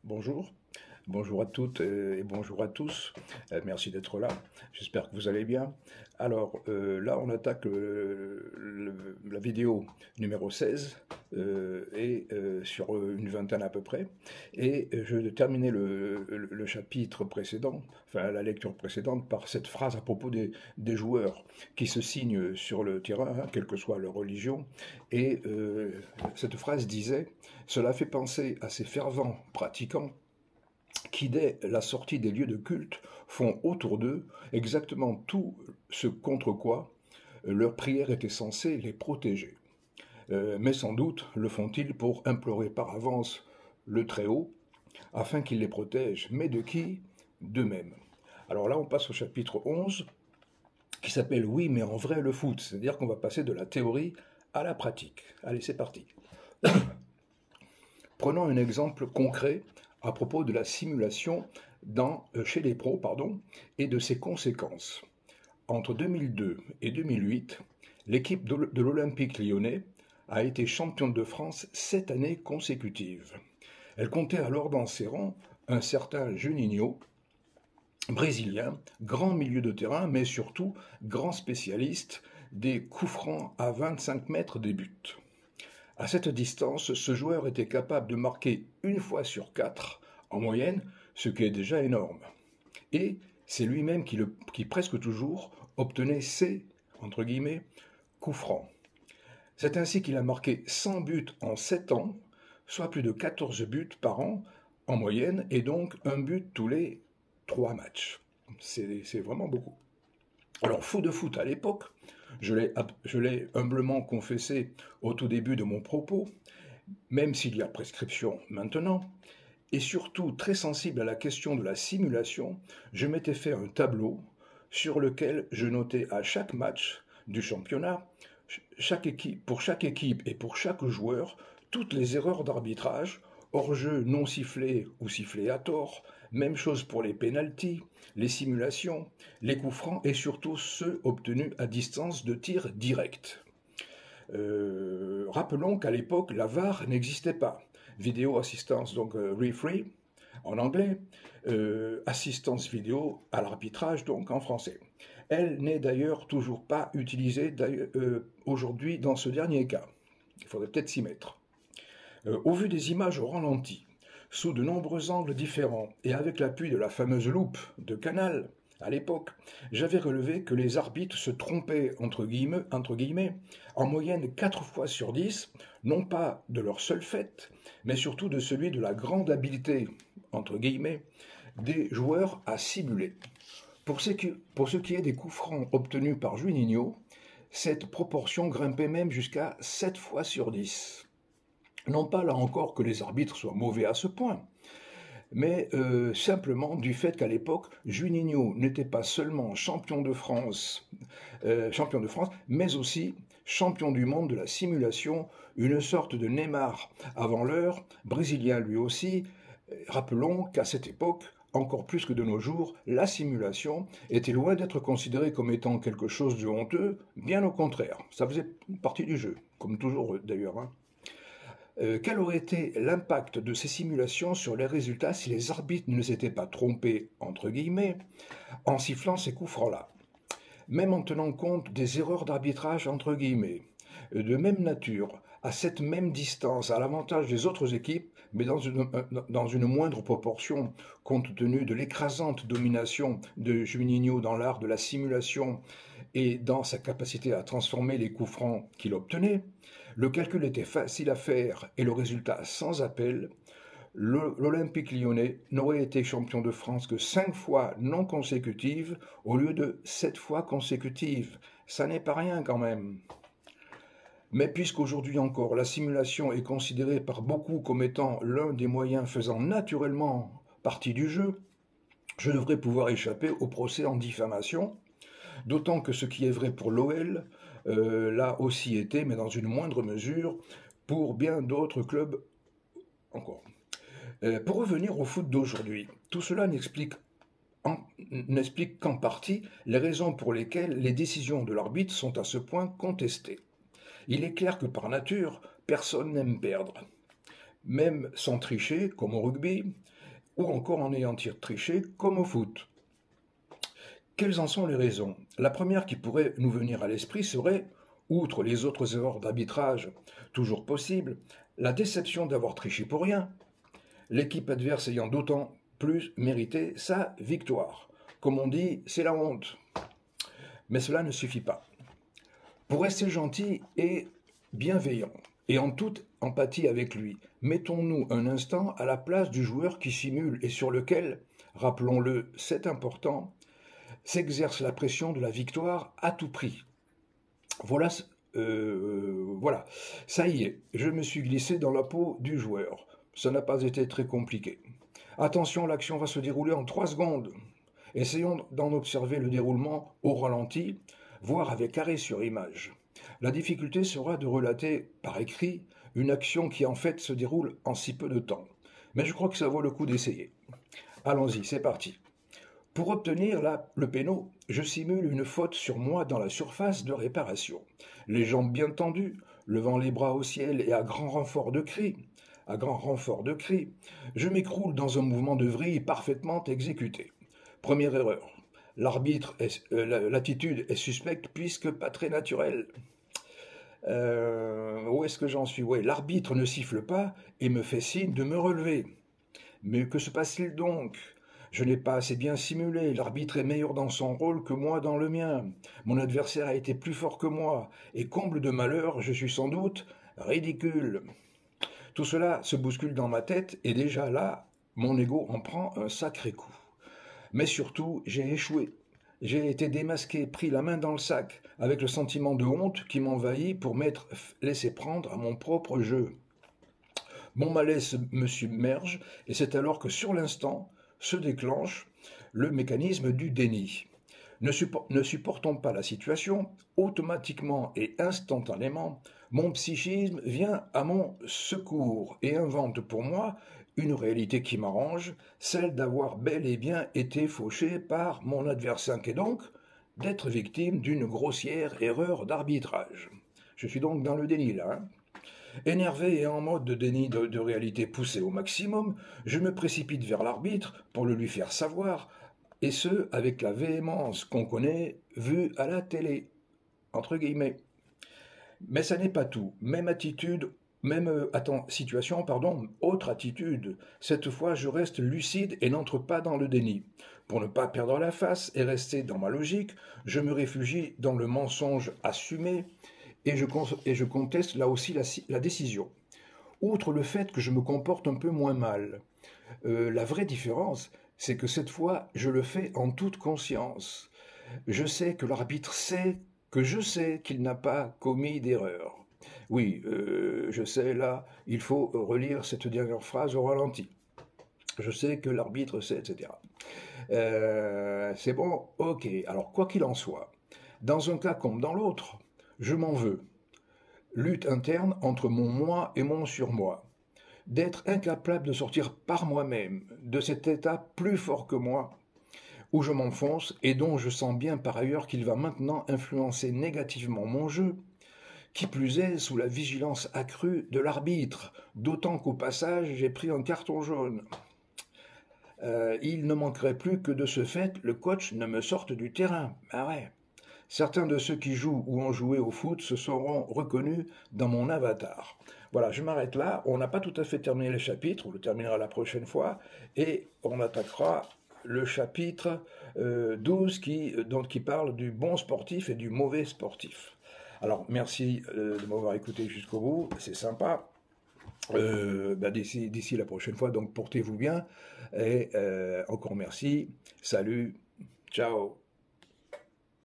Bonjour, bonjour à toutes et bonjour à tous. Merci d'être là. J'espère que vous allez bien. Alors là, on attaque la vidéo numéro 16 et sur une vingtaine à peu près. Et je vais terminer le chapitre précédent, enfin la lecture précédente, par cette phrase à propos des joueurs qui se signent sur le terrain, hein, quelle que soit leur religion. Et cette phrase disait: cela fait penser à ces fervents pratiquants qui, dès la sortie des lieux de culte, font autour d'eux exactement tout ce contre quoi leur prière était censée les protéger. Mais sans doute le font-ils pour implorer par avance le Très-Haut, afin qu'il les protège. Mais de qui? D'eux-mêmes. Alors là, on passe au chapitre 11, qui s'appelle «Oui, mais en vrai le foot», c'est-à-dire qu'on va passer de la théorie à la pratique. Allez, c'est parti. Prenons un exemple concret à propos de la simulation chez les pros et de ses conséquences. Entre 2002 et 2008, l'équipe de l'Olympique lyonnais a été championne de France 7 années consécutives. Elle comptait alors dans ses rangs un certain Juninho, brésilien, grand milieu de terrain, mais surtout grand spécialiste des coups francs à 25 mètres des buts. À cette distance, ce joueur était capable de marquer une fois sur quatre, en moyenne, ce qui est déjà énorme. Et c'est lui-même qui presque toujours obtenait ses, entre guillemets, coups francs. C'est ainsi qu'il a marqué 100 buts en 7 ans, soit plus de 14 buts par an en moyenne, et donc un but tous les 3 matchs. C'est vraiment beaucoup. Alors, fou de foot à l'époque, je l'ai humblement confessé au tout début de mon propos, même s'il y a prescription maintenant, et surtout très sensible à la question de la simulation, je m'étais fait un tableau sur lequel je notais à chaque match du championnat, pour chaque équipe et pour chaque joueur, toutes les erreurs d'arbitrage, hors-jeu non sifflés ou sifflés à tort, même chose pour les pénaltys, les simulations, les coups francs et surtout ceux obtenus à distance de tir direct. Rappelons qu'à l'époque, la VAR n'existait pas. Vidéo assistance, donc referee en anglais, assistance vidéo à l'arbitrage, donc en français. Elle n'est d'ailleurs toujours pas utilisée aujourd'hui dans ce dernier cas. Il faudrait peut-être s'y mettre. Au vu des images au ralenti, sous de nombreux angles différents et avec l'appui de la fameuse loupe de Canal, à l'époque, j'avais relevé que les arbitres se trompaient, entre guillemets, en moyenne 4 fois sur 10, non pas de leur seul fait, mais surtout de celui de la grande habileté, entre guillemets, des joueurs à simuler. Pour ce qui est des coups francs obtenus par Juninho, cette proportion grimpait même jusqu'à 7 fois sur 10. Non pas là encore que les arbitres soient mauvais à ce point, mais simplement du fait qu'à l'époque, Juninho n'était pas seulement champion de France, mais aussi champion du monde de la simulation, une sorte de Neymar avant l'heure, brésilien lui aussi. Rappelons qu'à cette époque, encore plus que de nos jours, la simulation était loin d'être considérée comme étant quelque chose de honteux, bien au contraire, ça faisait partie du jeu, comme toujours d'ailleurs, hein. Quel aurait été l'impact de ces simulations sur les résultats si les arbitres ne s'étaient pas trompés, entre guillemets, en sifflant ces coups francs-là? Même en tenant compte des erreurs d'arbitrage, entre guillemets, de même nature, à cette même distance, à l'avantage des autres équipes, mais dans une moindre proportion, compte tenu de l'écrasante domination de Juninho dans l'art de la simulation et dans sa capacité à transformer les coups francs qu'il obtenait, le calcul était facile à faire et le résultat sans appel. L'Olympique lyonnais n'aurait été champion de France que 5 fois non consécutives au lieu de 7 fois consécutives. Ça n'est pas rien quand même. Mais puisqu'aujourd'hui encore la simulation est considérée par beaucoup comme étant l'un des moyens faisant naturellement partie du jeu, je devrais pouvoir échapper au procès en diffamation, d'autant que ce qui est vrai pour l'OL l'a aussi été, mais dans une moindre mesure, pour bien d'autres clubs encore. Pour revenir au foot d'aujourd'hui, tout cela n'explique qu'en partie les raisons pour lesquelles les décisions de l'arbitre sont à ce point contestées. Il est clair que par nature, personne n'aime perdre. même sans tricher, comme au rugby, ou encore en ayant triché, comme au foot. Quelles en sont les raisons? La première qui pourrait nous venir à l'esprit serait, outre les autres erreurs d'arbitrage toujours possibles, la déception d'avoir triché pour rien, l'équipe adverse ayant d'autant plus mérité sa victoire. Comme on dit, c'est la honte. Mais cela ne suffit pas. Pour rester gentil et bienveillant, et en toute empathie avec lui, mettons-nous un instant à la place du joueur qui simule et sur lequel, rappelons-le, c'est important, s'exerce la pression de la victoire à tout prix. Voilà, voilà, ça y est, je me suis glissé dans la peau du joueur. Ça n'a pas été très compliqué. Attention, l'action va se dérouler en 3 secondes. Essayons d'en observer le déroulement au ralenti, voire avec arrêt sur image. La difficulté sera de relater par écrit une action qui en fait se déroule en si peu de temps. Mais je crois que ça vaut le coup d'essayer. Allons-y, c'est parti. Pour obtenir le péno, je simule une faute sur moi dans la surface de réparation. Les jambes bien tendues, levant les bras au ciel et à grand renfort de cris, je m'écroule dans un mouvement de vrille parfaitement exécuté. Première erreur. L'attitude est suspecte puisque pas très naturelle. Où est-ce que j'en suis? Ouais, l'arbitre ne siffle pas et me fait signe de me relever. Mais que se passe-t-il donc? Je n'ai pas assez bien simulé, l'arbitre est meilleur dans son rôle que moi dans le mien. Mon adversaire a été plus fort que moi, et comble de malheur, je suis sans doute ridicule. Tout cela se bouscule dans ma tête, et déjà là, mon ego en prend un sacré coup. Mais surtout, j'ai échoué. J'ai été démasqué, pris la main dans le sac, avec le sentiment de honte qui m'envahit pour m'être laissé prendre à mon propre jeu. Mon malaise me submerge, et c'est alors que sur l'instant se déclenche le mécanisme du déni. Ne supportant pas la situation, automatiquement et instantanément, mon psychisme vient à mon secours et invente pour moi une réalité qui m'arrange, celle d'avoir bel et bien été fauché par mon adversaire et donc d'être victime d'une grossière erreur d'arbitrage. Je suis donc dans le déni là. Énervé et en mode de déni de réalité poussé au maximum, je me précipite vers l'arbitre pour le lui faire savoir, et ce, avec la véhémence qu'on connaît, vue à la télé, entre guillemets. Mais ça n'est pas tout. Même attitude, situation, autre attitude. Cette fois, je reste lucide et n'entre pas dans le déni. Pour ne pas perdre la face et rester dans ma logique, je me réfugie dans le mensonge assumé et je conteste là aussi la décision. Outre le fait que je me comporte un peu moins mal, la vraie différence, c'est que cette fois, je le fais en toute conscience. Je sais que l'arbitre sait que je sais qu'il n'a pas commis d'erreur. Oui, je sais, là, il faut relire cette dernière phrase au ralenti. Je sais que l'arbitre sait, etc. C'est bon, ok. Alors, quoi qu'il en soit, dans un cas comme dans l'autre, je m'en veux. Lutte interne entre mon moi et mon surmoi. D'être incapable de sortir par moi-même de cet état plus fort que moi, où je m'enfonce et dont je sens bien par ailleurs qu'il va maintenant influencer négativement mon jeu, qui plus est sous la vigilance accrue de l'arbitre, d'autant qu'au passage j'ai pris un carton jaune. Il ne manquerait plus que de ce fait le coach ne me sorte du terrain. Ah ouais. Certains de ceux qui jouent ou ont joué au foot se seront reconnus dans mon avatar. Voilà, je m'arrête là. On n'a pas tout à fait terminé le chapitre, on le terminera la prochaine fois, et on attaquera le chapitre 12 qui parle du bon sportif et du mauvais sportif. Alors, merci de m'avoir écouté jusqu'au bout, c'est sympa. D'ici la prochaine fois, donc portez-vous bien, et encore merci, salut, ciao.